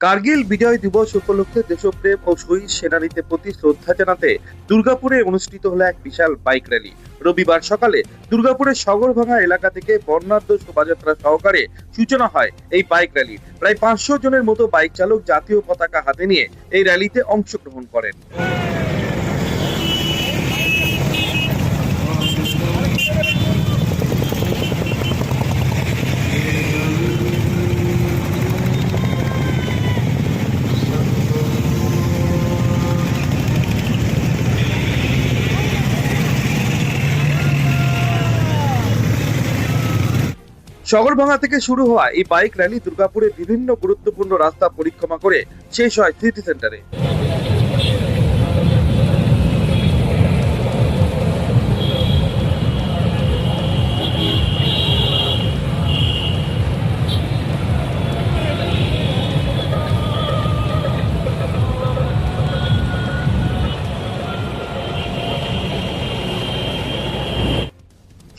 কার্গিল বিজয় দিবস উপলক্ষে দেশপ্রেম ও শহীদ সেনানীদের প্রতি শ্রদ্ধা জানাতে দুর্গাপুরে অনুষ্ঠিত হলো এক বিশাল বাইক র্যালি। রবিবার সকালে দুর্গাপুরের সগরভাঙা এলাকা থেকে বর্ণাঢ্য শোভাযাত্রা সহকারে সূচনা হয় এই বাইক র্যালির। প্রায় 500 জনের মতো বাইক চালক জাতীয় পতাকা হাতে নিয়ে এই র্যালিতে অংশগ্রহণ করেন। সগরভাঙা থেকে শুরু হওয়া এই বাইক র্যালি দুর্গাপুরের বিভিন্ন গুরুত্বপূর্ণ রাস্তা পরিক্রমা করে শেষ হয় সিটি সেন্টারে।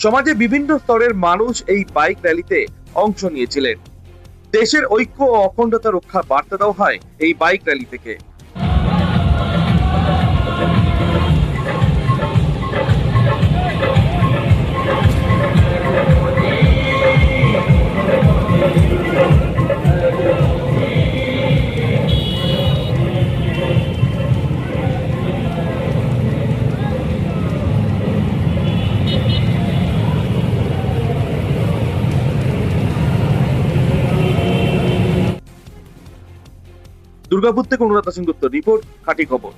সমাজে বিভিন্ন স্তরের মানুষ এই বাইক র্যালিতে অংশ নিয়েছিলেন। দেশের ঐক্য ও অখণ্ডতা রক্ষার বার্তা দেওয়া হয় এই বাইক র্যালি থেকে। দুর্গাপুর থেকে অনুরাধা সিংগুপ্ত রিপোর্ট, খাঁটি খবর।